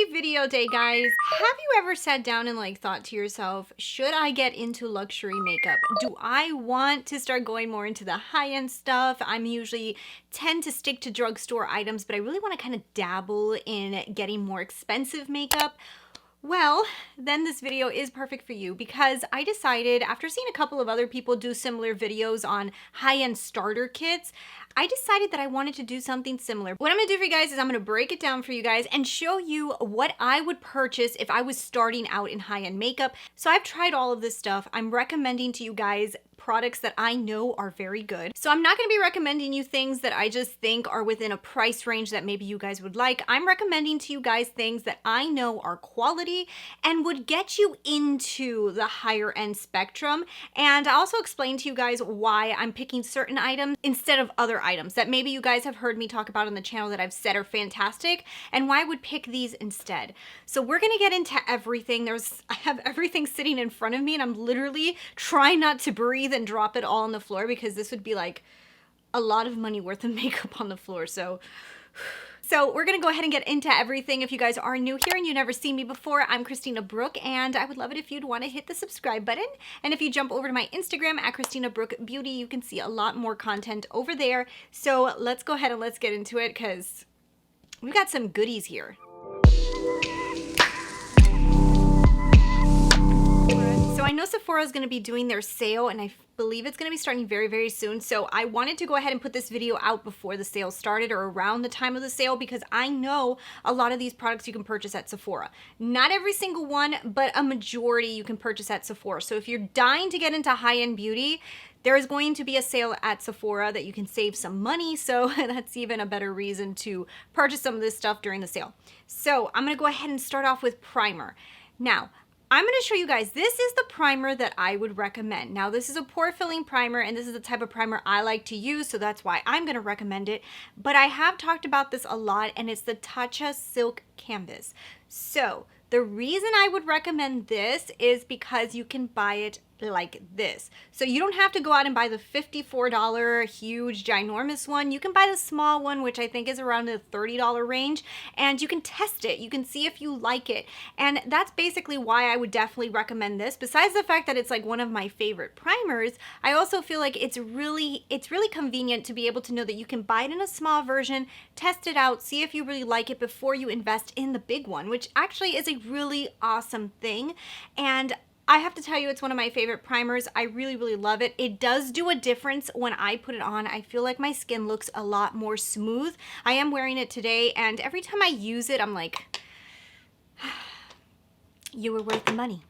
Happy video day, guys. Have you ever sat down and thought to yourself, should I get into luxury makeup? Do I want to start going more into the high-end stuff? I'm usually tend to stick to drugstore items, but I really want to kind of dabble in getting more expensive makeup. Well, then this video is perfect for you because I decided, after seeing a couple of other people do similar videos on high-end starter kits, I decided that I wanted to do something similar. What I'm gonna do for you guys is I'm gonna break it down for you guys and show you what I would purchase if I was starting out in high-end makeup. So I've tried all of this stuff. I'm recommending to you guys products that I know are very good. So I'm not gonna be recommending you things that I just think are within a price range that maybe you guys would like. I'm recommending to you guys things that I know are quality and would get you into the higher end spectrum. And I also explain to you guys why I'm picking certain items instead of other items that maybe you guys have heard me talk about on the channel that I've said are fantastic and why I would pick these instead. So we're gonna get into everything. I have everything sitting in front of me and I'm literally trying not to breathe and drop it all on the floor because this would be like a lot of money worth of makeup on the floor. So we're gonna go ahead and get into everything. If you guys are new here and you've never seen me before, I'm Christina Brooke, and I would love it if you'd wanna hit the subscribe button. And if you jump over to my Instagram at Christina Brooke Beauty, you can see a lot more content over there. So let's go ahead and let's get into it because we've got some goodies here. So I know Sephora is going to be doing their sale and I believe it's going to be starting very, very soon. So I wanted to go ahead and put this video out before the sale started or around the time of the sale because I know a lot of these products you can purchase at Sephora. Not every single one, but a majority you can purchase at Sephora. So if you're dying to get into high-end beauty, there is going to be a sale at Sephora that you can save some money. So that's even a better reason to purchase some of this stuff during the sale. So I'm going to go ahead and start off with primer. Now, I'm going to show you guys, this is the primer that I would recommend. Now, this is a pore filling primer and this is the type of primer I like to use, so that's why I'm going to recommend it. But I have talked about this a lot and it's the Tatcha Silk Canvas. So the reason I would recommend this is because you can buy it like this. So you don't have to go out and buy the $54 huge ginormous one. You can buy the small one, which I think is around the $30 range, and you can test it. You can see if you like it. And that's basically why I would definitely recommend this. Besides the fact that it's like one of my favorite primers, I also feel like it's really convenient to be able to know that you can buy it in a small version, test it out, see if you really like it before you invest in the big one, which actually is a really awesome thing. And I have to tell you, it's one of my favorite primers. I really, really love it. It does do a difference when I put it on. I feel like my skin looks a lot more smooth. I am wearing it today, and every time I use it, I'm like, you were worth the money.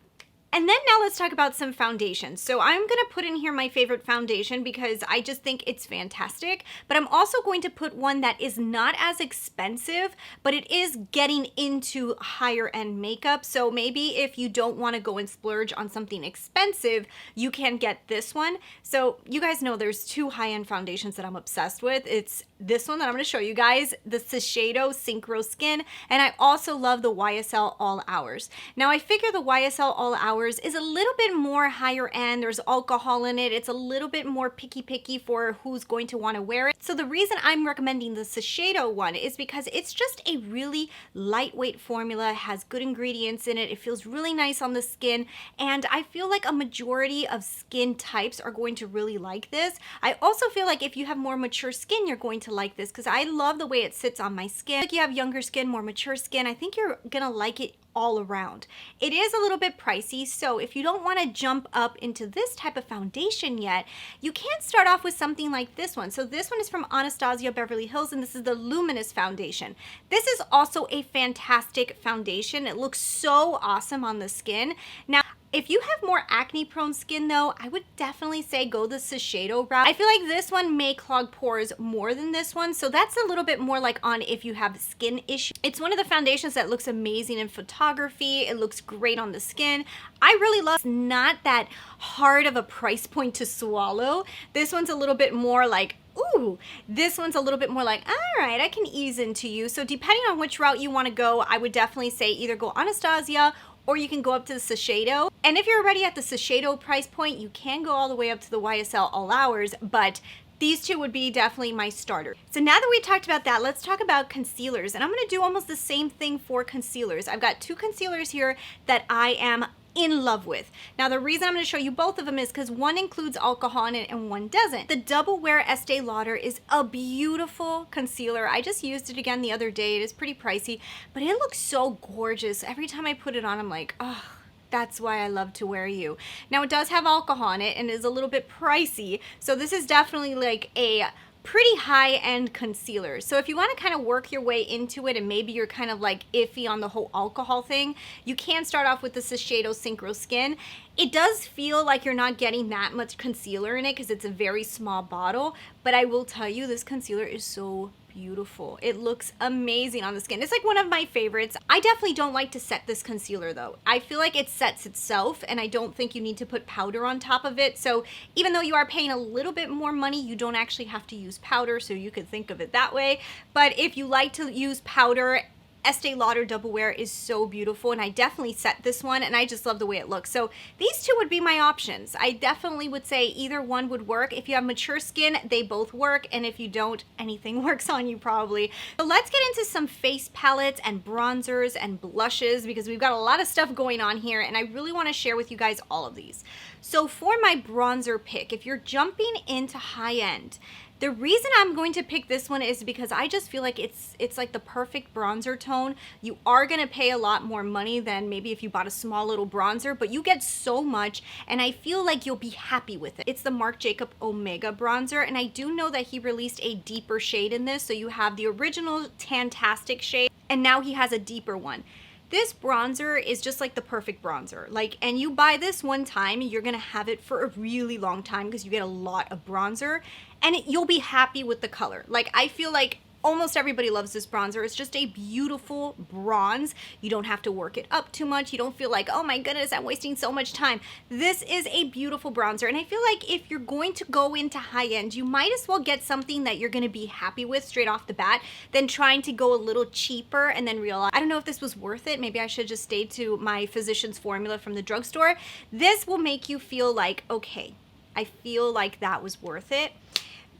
And then now let's talk about some foundations. So I'm gonna put in here my favorite foundation because I just think it's fantastic, but I'm also going to put one that is not as expensive, but it is getting into higher end makeup. So maybe if you don't wanna go and splurge on something expensive, you can get this one. So you guys know there's two high-end foundations that I'm obsessed with. It's this one that I'm gonna show you guys, the Shiseido Synchro Skin, and I also love the YSL All Hours. Now I figure the YSL All Hours is a little bit more higher end. There's alcohol in it. It's a little bit more picky for who's going to want to wear it. So the reason I'm recommending the Shiseido one is because it's just a really lightweight formula. It has good ingredients in it. It feels really nice on the skin. And I feel like a majority of skin types are going to really like this. I also feel like if you have more mature skin, you're going to like this because I love the way it sits on my skin. Like you have younger skin, more mature skin, I think you're gonna like it all around. It is a little bit pricey, so if you don't want to jump up into this type of foundation yet, you can start off with something like this one. So this one is from Anastasia Beverly Hills, and this is the Luminous foundation. This is also a fantastic foundation. It looks so awesome on the skin. Now, if you have more acne prone skin though, I would definitely say go the Shiseido route. I feel like this one may clog pores more than this one, so that's a little bit more like on if you have skin issues. It's one of the foundations that looks amazing in photography. It looks great on the skin. I really love, it's not that hard of a price point to swallow. This one's a little bit more like, ooh, this one's a little bit more like, all right, I can ease into you. So depending on which route you want to go, I would definitely say either go Anastasia or you can go up to the Shiseido. And if you're already at the Shiseido price point, you can go all the way up to the YSL All Hours, but these two would be definitely my starter. So now that we talked about that, let's talk about concealers. And I'm gonna do almost the same thing for concealers. I've got two concealers here that I am in love with. Now the reason I'm going to show you both of them is because one includes alcohol in it and one doesn't. The Double Wear Estee Lauder is a beautiful concealer. I just used it again the other day. It is pretty pricey, but it looks so gorgeous. Every time I put it on, I'm like, oh, that's why I love to wear you. Now it does have alcohol in it and is a little bit pricey, so this is definitely like a pretty high-end concealer. So if you want to kind of work your way into it and maybe you're kind of like iffy on the whole alcohol thing, you can start off with the Shiseido Synchro Skin. It does feel like you're not getting that much concealer in it because it's a very small bottle, but I will tell you this concealer is so beautiful. It looks amazing on the skin. It's like one of my favorites. I definitely don't like to set this concealer though. I feel like it sets itself and I don't think you need to put powder on top of it. So even though you are paying a little bit more money, you don't actually have to use powder, so you could think of it that way. But if you like to use powder, Estee Lauder Double Wear is so beautiful, and I definitely set this one and I just love the way it looks. So these two would be my options. I definitely would say either one would work. If you have mature skin, they both work, and if you don't, anything works on you probably. So let's get into some face palettes and bronzers and blushes because we've got a lot of stuff going on here and I really want to share with you guys all of these. So for my bronzer pick, if you're jumping into high end, the reason I'm going to pick this one is because I just feel like it's like the perfect bronzer tone. You are going to pay a lot more money than maybe if you bought a small little bronzer, but you get so much and I feel like you'll be happy with it. It's the Marc Jacob Omega bronzer, and I do know that he released a deeper shade in this. So you have the original Tantastic shade and now he has a deeper one. This bronzer is just like the perfect bronzer. And you buy this one time, you're gonna have it for a really long time because you get a lot of bronzer and you'll be happy with the color. I feel like almost everybody loves this bronzer. It's just a beautiful bronze. You don't have to work it up too much. You don't feel like, oh my goodness, I'm wasting so much time. This is a beautiful bronzer. And I feel like if you're going to go into high end, you might as well get something that you're going to be happy with straight off the bat than trying to go a little cheaper and then realize, I don't know if this was worth it. Maybe I should just stay to my physician's formula from the drugstore. This will make you feel like, okay, I feel like that was worth it.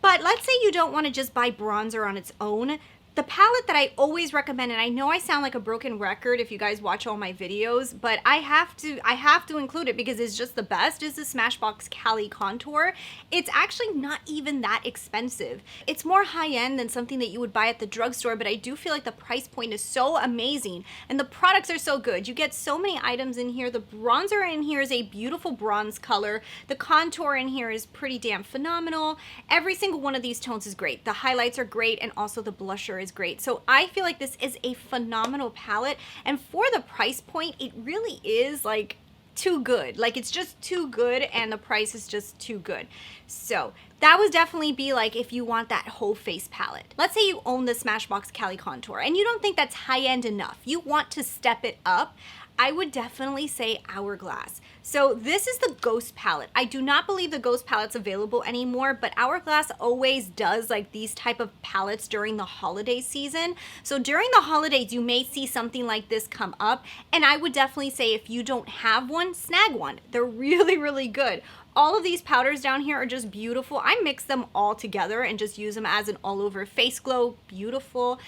But let's say you don't want to just buy bronzer on its own. The palette that I always recommend, and I know I sound like a broken record if you guys watch all my videos, but I have to include it because it's just the best, is the SmashboxCali Contour. It's actually not even that expensive. It's more high-end than something that you would buy at the drugstore, but I do feel like the price point is so amazing and the products are so good. You get so many items in here. The bronzer in here is a beautiful bronze color. The contour in here is pretty damn phenomenal. Every single one of these tones is great. The highlights are great and also the blusher is great. So I feel like this is a phenomenal palette, and for the price point it really is like too good. It's just too good and the price is just too good. So that would definitely be like if you want that whole face palette. Let's say you own the SmashboxCali Contour and you don't think that's high-end enough. You want to step it up. I would definitely say Hourglass. So this is the Ghost palette. I do not believe the Ghost palette's available anymore, but Hourglass always does these type of palettes during the holiday season. So during the holidays, you may see something like this come up, and I would definitely say if you don't have one, snag one. They're really, really good. All of these powders down here are just beautiful. I mix them all together and just use them as an all-over face glow. Beautiful.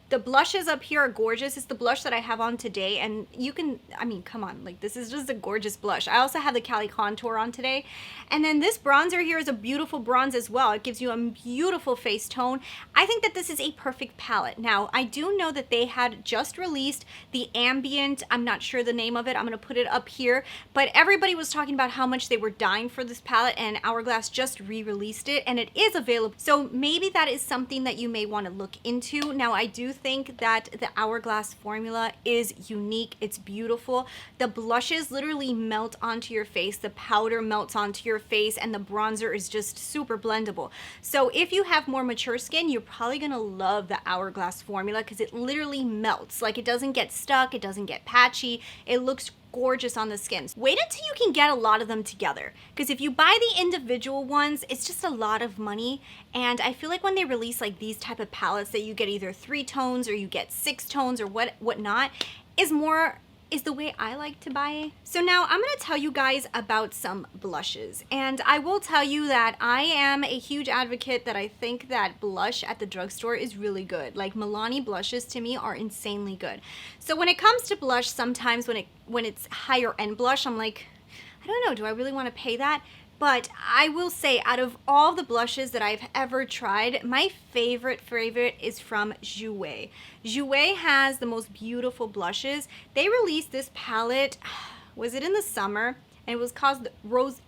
The blushes up here are gorgeous. It's the blush that I have on today, and you can, I mean, come on, this is just a gorgeous blush. I also have the Calli Contour on today. And then this bronzer here is a beautiful bronze as well. It gives you a beautiful face tone. I think that this is a perfect palette. Now, I do know that they had just released the Ambient, I'm not sure the name of it, I'm gonna put it up here, but everybody was talking about how much they were dying for this palette, and Hourglass just re-released it, and it is available. So maybe that is something that you may wanna look into. Now, I do think that the Hourglass formula is unique. It's beautiful. The blushes literally melt onto your face. The powder melts onto your face, and the bronzer is just super blendable. So if you have more mature skin, you're probably gonna love the Hourglass formula because it literally melts. It doesn't get stuck. It doesn't get patchy. It looks gorgeous on the skin. Wait until you can get a lot of them together, because if you buy the individual ones, it's just a lot of money. And I feel like when they release these type of palettes that you get either 3 tones or you get 6 tones or whatnot, is more is the way I like to buy. So now I'm gonna tell you guys about some blushes. And I will tell you that I am a huge advocate that I think that blush at the drugstore is really good. Like Milani blushes to me are insanely good. So when it comes to blush, sometimes when it's higher end blush, I'm like, I don't know, do I really wanna pay that? But I will say, out of all the blushes that I've ever tried, my favorite is from Jouer. Jouer has the most beautiful blushes. They released this palette, was it in the summer? And it was called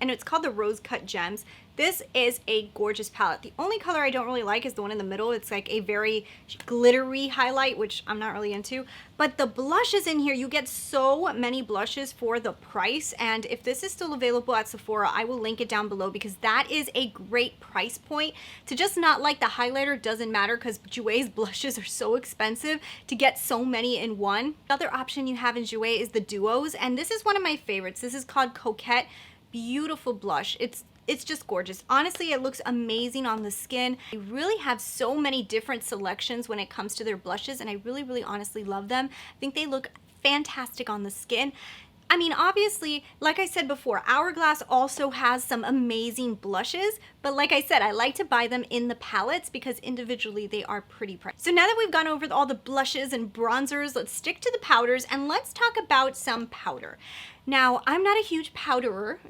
it's called the Rose Cut Gems. This is a gorgeous palette. The only color I don't really like is the one in the middle. It's like a very glittery highlight, which I'm not really into. But the blushes in here, you get so many blushes for the price. And if this is still available at Sephora, I will link it down below because that is a great price point. To just not like the highlighter doesn't matter because Jouer's blushes are so expensive to get so many in one. Another option you have in Jouer is the duos. And this is one of my favorites. This is called Coquette. Beautiful blush. It's just gorgeous. Honestly, it looks amazing on the skin. They really have so many different selections when it comes to their blushes, and I really honestly love them. I think they look fantastic on the skin. I mean, obviously, like I said before, Hourglass also has some amazing blushes, but like I said, I like to buy them in the palettes because individually they are pretty pricey. So now that we've gone over all the blushes and bronzers, let's stick to the powders and let's talk about some powder. Now, I'm not a huge powderer,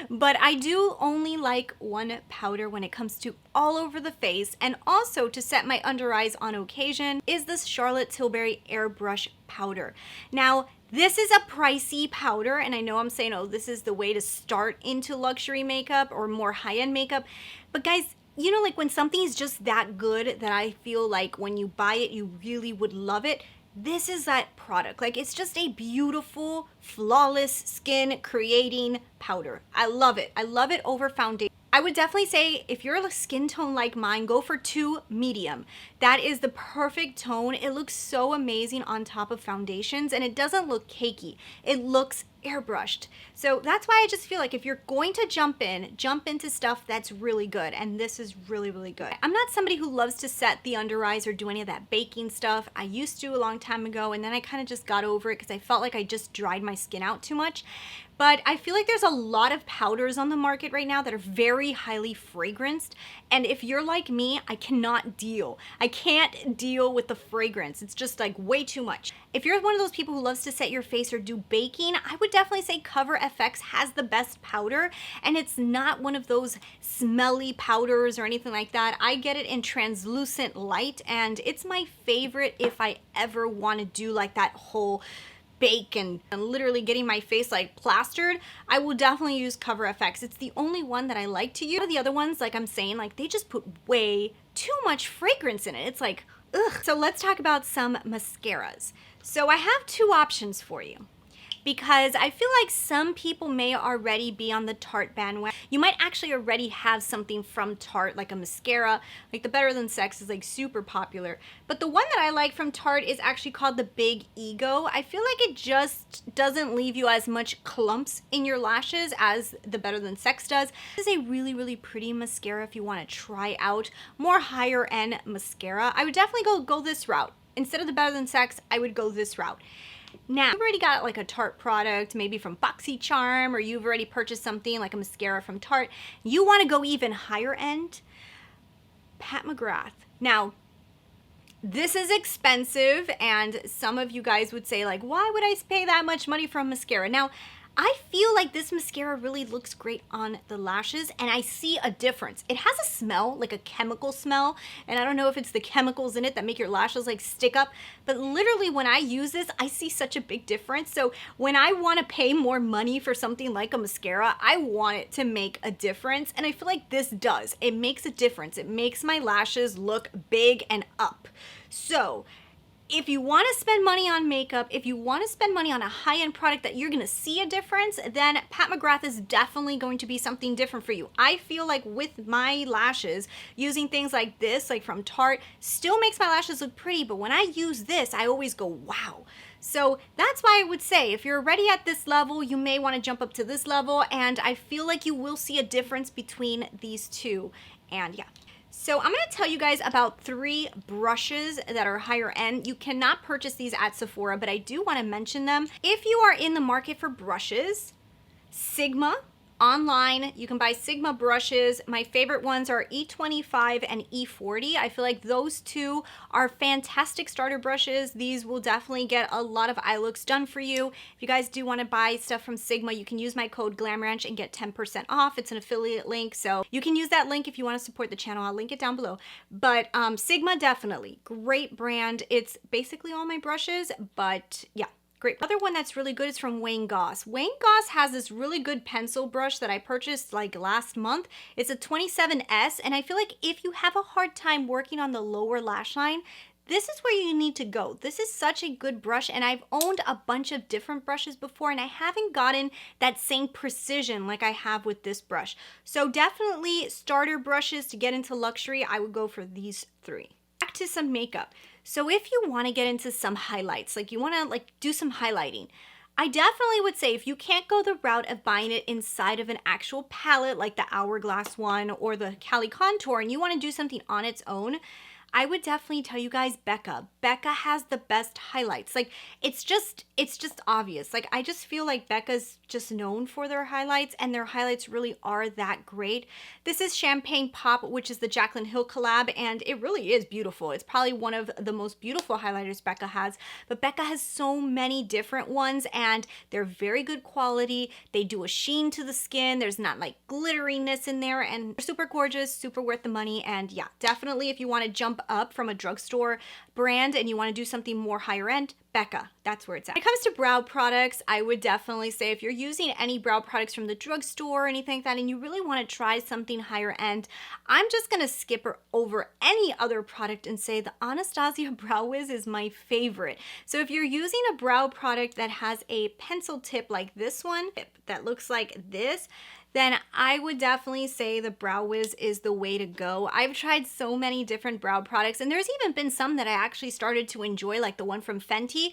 but I do only like one powder when it comes to all over the face, and also to set my under eyes on occasion is this Charlotte Tilbury Airbrush powder. Now, this is a pricey powder, and I know I'm saying, oh, this is the way to start into luxury makeup or more high-end makeup, but guys, you know, like when something's just that good that I feel like when you buy it, you really would love it. This is that product. Like, it's just a beautiful, flawless skin creating powder. I love it. I love it over foundation. I would definitely say if you're a skin tone like mine, go for 2 medium. That is the perfect tone. It looks so amazing on top of foundations and it doesn't look cakey. It looks airbrushed. So that's why I just feel like if you're going to jump into stuff that's really good, and this is really good. I'm not somebody who loves to set the under eyes or do any of that baking stuff. I used to a long time ago, and then I kind of just got over it because I felt like I just dried my skin out too much. But I feel like there's a lot of powders on the market right now that are very highly fragranced. And if you're like me, I cannot deal. I can't deal with the fragrance. It's just like way too much. If you're one of those people who loves to set your face or do baking, I would definitely say Cover FX has the best powder. And it's not one of those smelly powders or anything like that. I get it in translucent light, and it's my favorite if I ever want to do like that whole bake and literally getting my face like plastered. I will definitely use Cover FX. It's the only one that I like to use. The other ones, like I'm saying, like they just put way too much fragrance in it. It's like, ugh. So let's talk about some mascaras. So I have 2 options for you, because I feel like some people may already be on the Tarte bandwagon. You might actually already have something from Tarte, like a mascara. Like the Better Than Sex is like super popular. But the one that I like from Tarte is actually called the Big Ego. I feel like it just doesn't leave you as much clumps in your lashes as the Better Than Sex does. This is a really pretty mascara if you want to try out more higher end mascara. I would definitely go this route. Instead of the Better Than Sex, I would go this route. Now, you've already got like a Tarte product, maybe from BoxyCharm, or you've already purchased something like a mascara from Tarte. You want to go even higher end? Pat McGrath. Now, this is expensive, and some of you guys would say like, why would I pay that much money for a mascara? Now, I feel like this mascara really looks great on the lashes, and I see a difference. It has a smell, like a chemical smell, and I don't know if it's the chemicals in it that make your lashes like stick up, but literally when I use this, I see such a big difference. So when I want to pay more money for something like a mascara, I want it to make a difference, and I feel like this does. It makes a difference. It makes my lashes look big and up. So if you want to spend money on makeup, if you want to spend money on a high-end product that you're going to see a difference, then Pat McGrath is definitely going to be something different for you. I feel like with my lashes, using things like this, like from Tarte, still makes my lashes look pretty, but when I use this, I always go, wow. So that's why I would say if you're already at this level, you may want to jump up to this level, and I feel like you will see a difference between these two. And yeah. So I'm going to tell you guys about 3 brushes that are higher end. You cannot purchase these at Sephora, but I do want to mention them. If you are in the market for brushes, Sigma. Online, you can buy Sigma brushes. My favorite ones are E25 and E40. I feel like those 2 are fantastic starter brushes. These will definitely get a lot of eye looks done for you. If you guys do want to buy stuff from Sigma, you can use my code GLAMRANCH and get 10% off. It's an affiliate link, so you can use that link if you want to support the channel. I'll link it down below. But Sigma, definitely great brand. It's basically all my brushes, but yeah. Great. Other one that's really good is from Wayne Goss. Wayne Goss has this really good pencil brush that I purchased like last month. It's a 27S, and I feel like if you have a hard time working on the lower lash line, this is where you need to go. This is such a good brush, and I've owned a bunch of different brushes before, and I haven't gotten that same precision like I have with this brush. So definitely starter brushes to get into luxury, I would go for these 3. Back to some makeup. So if you want to get into some highlights, like you want to do some highlighting, I definitely would say if you can't go the route of buying it inside of an actual palette like the Hourglass one or the Calli Contour, and you want to do something on its own, I would definitely tell you guys Becca. Becca has the best highlights. Like it's just obvious. Like I just feel like Becca's just known for their highlights, and their highlights really are that great. This is Champagne Pop, which is the Jaclyn Hill collab, and it really is beautiful. It's probably one of the most beautiful highlighters Becca has, but Becca has so many different ones, and they're very good quality. They do a sheen to the skin. There's not like glitteriness in there, and they're super gorgeous, super worth the money. And yeah, definitely if you want to jump up from a drugstore brand and you want to do something more higher end, Becca, that's where it's at. When it comes to brow products, I would definitely say if you're using any brow products from the drugstore or anything like that and you really want to try something higher end, I'm just going to skip over any other product and say the Anastasia Brow Wiz is my favorite. So if you're using a brow product that has a pencil tip like this one, that looks like this, then I would definitely say the Brow Wiz is the way to go. I've tried so many different brow products, and there's even been some that I actually started to enjoy, like the one from Fenty,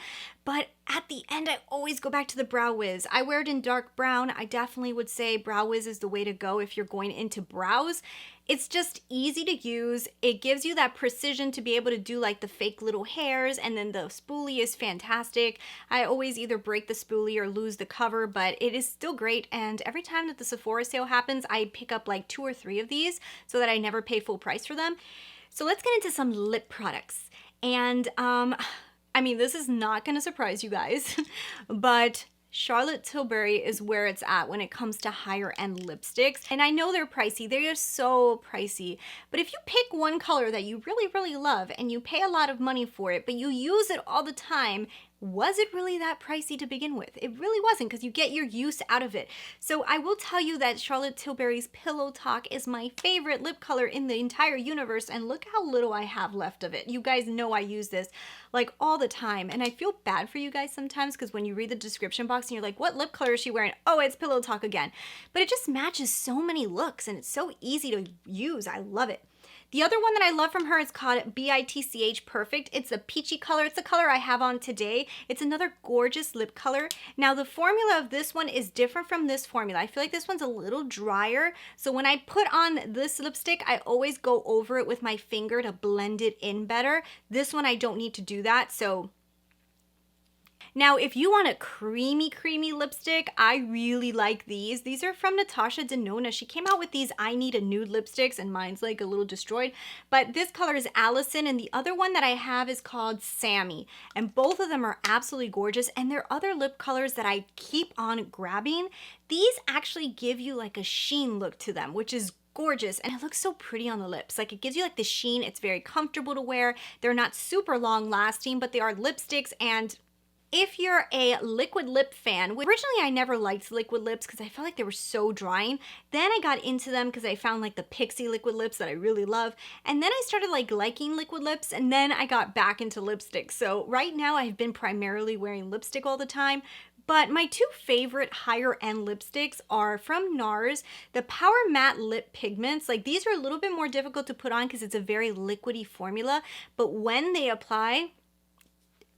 but at the end, I always go back to the Brow Wiz. I wear it in dark brown. I definitely would say Brow Wiz is the way to go if you're going into brows. It's just easy to use. It gives you that precision to be able to do like the fake little hairs, and then the spoolie is fantastic. I always either break the spoolie or lose the cover, but it is still great, and every time that the Sephora sale happens, I pick up like 2 or 3 of these so that I never pay full price for them. So let's get into some lip products. And I mean, this is not gonna surprise you guys, but Charlotte Tilbury is where it's at when it comes to higher end lipsticks. And I know they're pricey. They are so pricey. But if you pick one color that you really, really love and you pay a lot of money for it, but you use it all the time, was it really that pricey to begin with? It really wasn't, because you get your use out of it. So I will tell you that Charlotte Tilbury's Pillow Talk is my favorite lip color in the entire universe, and look how little I have left of it. You guys know I use this like all the time, and I feel bad for you guys sometimes because when you read the description box and you're like, what lip color is she wearing? Oh, it's Pillow Talk again. But it just matches so many looks, and it's so easy to use. I love it. The other one that I love from her is called BITCH Perfect. It's a peachy color. It's the color I have on today. It's another gorgeous lip color. Now, the formula of this one is different from this formula. I feel like this one's a little drier. So when I put on this lipstick, I always go over it with my finger to blend it in better. This one, I don't need to do that. So now, if you want a creamy, creamy lipstick, I really like these. These are from Natasha Denona. She came out with these I Need a Nude lipsticks, and mine's like a little destroyed. But this color is Allison, and the other one that I have is called Sammy. And both of them are absolutely gorgeous. And there are other lip colors that I keep on grabbing. These actually give you like a sheen look to them, which is gorgeous, and it looks so pretty on the lips. Like, it gives you like the sheen. It's very comfortable to wear. They're not super long lasting, but they are lipsticks. And if you're a liquid lip fan, originally I never liked liquid lips because I felt like they were so drying. Then I got into them because I found like the Pixie liquid lips that I really love. And then I started like liking liquid lips, and then I got back into lipstick. So right now I've been primarily wearing lipstick all the time. But my 2 favorite higher end lipsticks are from Nars, the Power Matte Lip Pigments. Like, these are a little bit more difficult to put on because it's a very liquidy formula, but when they apply,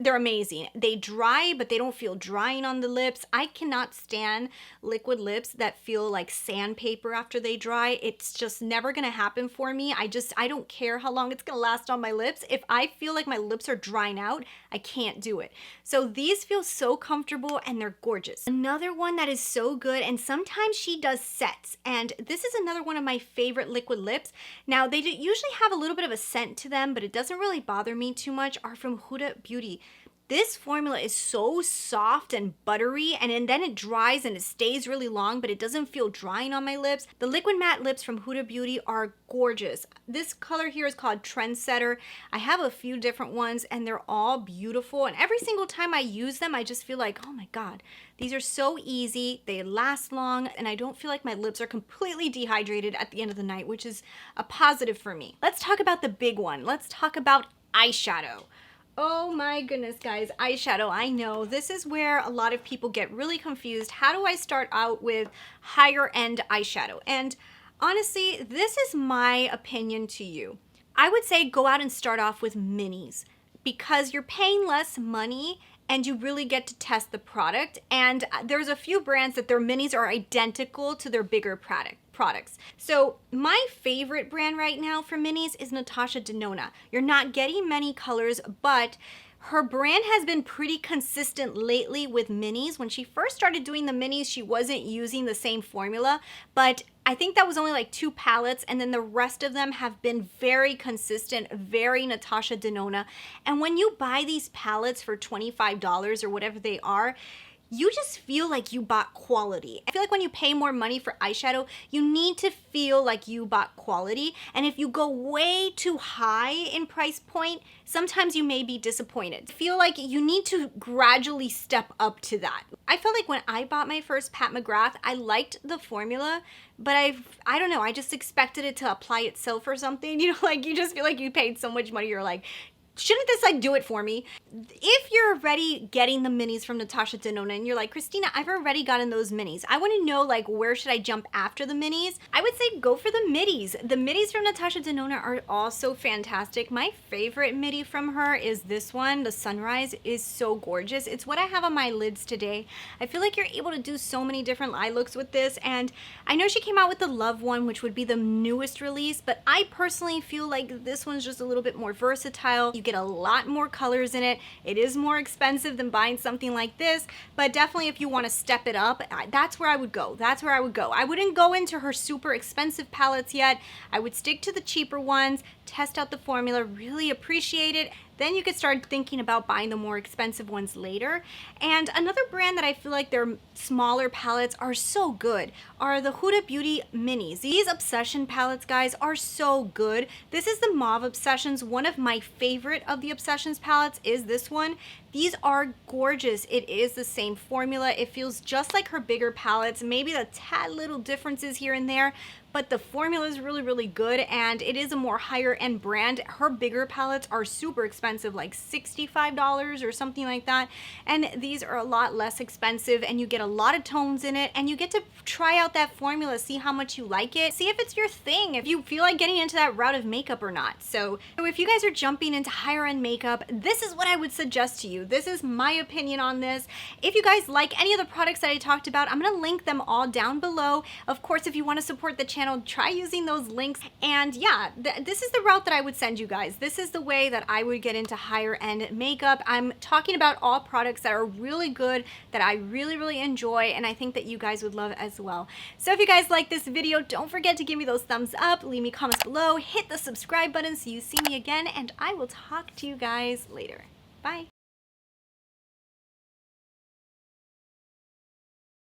they're amazing. They dry, but they don't feel drying on the lips. I cannot stand liquid lips that feel like sandpaper after they dry. It's just never gonna happen for me. I don't care how long it's gonna last on my lips. If I feel like my lips are drying out, I can't do it. So these feel so comfortable and they're gorgeous. Another one that is so good, and sometimes she does sets, and this is another one of my favorite liquid lips. Now they usually have a little bit of a scent to them, but it doesn't really bother me too much, are from Huda Beauty. This formula is so soft and buttery, and then it dries and it stays really long, but it doesn't feel drying on my lips. The liquid matte lips from Huda Beauty are gorgeous. This color here is called Trendsetter. I have a few different ones and they're all beautiful, and every single time I use them I just feel like, oh my god, these are so easy, they last long, and I don't feel like my lips are completely dehydrated at the end of the night, which is a positive for me. Let's talk about the big one. Let's talk about eyeshadow. Oh my goodness, guys, eyeshadow. I know this is where a lot of people get really confused. How do I start out with higher end eyeshadow? And honestly, this is my opinion to you. I would say go out and start off with minis, because you're paying less money and you really get to test the product. And there's a few brands that their minis are identical to their bigger products. So my favorite brand right now for minis is Natasha Denona. You're not getting many colors, but her brand has been pretty consistent lately with minis. When she first started doing the minis, she wasn't using the same formula, but I think that was only like 2 palettes, and then the rest of them have been very consistent, very Natasha Denona. And when you buy these palettes for $25 or whatever they are, you just feel like you bought quality. I feel like when you pay more money for eyeshadow, you need to feel like you bought quality. And if you go way too high in price point, sometimes you may be disappointed. I feel like you need to gradually step up to that. I felt like when I bought my first Pat McGrath, I liked the formula, but I don't know, I just expected it to apply itself or something. You know, like you just feel like you paid so much money, you're like, shouldn't this like do it for me? If you're already getting the minis from Natasha Denona and you're like, Christina, I've already gotten those minis, I want to know like where should I jump after the minis? I would say go for the midis. The midis from Natasha Denona are also fantastic. My favorite midi from her is this one. The Sunrise is so gorgeous. It's what I have on my lids today. I feel like you're able to do so many different eye looks with this, and I know she came out with the Love one, which would be the newest release, but I personally feel like this one's just a little bit more versatile. You get a lot more colors in it. It is more expensive than buying something like this, but definitely if you want to step it up, that's where I would go. That's where I would go. I wouldn't go into her super expensive palettes yet. I would stick to the cheaper ones, test out the formula, really appreciate it. Then you could start thinking about buying the more expensive ones later. And another brand that I feel like their smaller palettes are so good are the Huda Beauty Minis. These Obsession palettes, guys, are so good. This is the Mauve Obsessions. One of my favorite of the Obsessions palettes is this one. These are gorgeous. It is the same formula. It feels just like her bigger palettes, maybe the tad little differences here and there, but the formula is really, really good, and it is a more higher end brand. Her bigger palettes are super expensive, like $65 or something like that, and these are a lot less expensive, and you get a lot of tones in it, and you get to try out that formula, see how much you like it, see if it's your thing, if you feel like getting into that route of makeup or not. So if you guys are jumping into higher end makeup, this is what I would suggest to you. This is my opinion on this. If you guys like any of the products that I talked about, I'm gonna link them all down below. Of course, if you want to support the channel, try using those links. And yeah, this is the route that I would send you guys. This is the way that I would get into higher end makeup. I'm talking about all products that are really good, that I really, really enjoy, and I think that you guys would love as well. So if you guys like this video, don't forget to give me those thumbs up, leave me comments below, hit the subscribe button so you see me again, and I will talk to you guys later. Bye.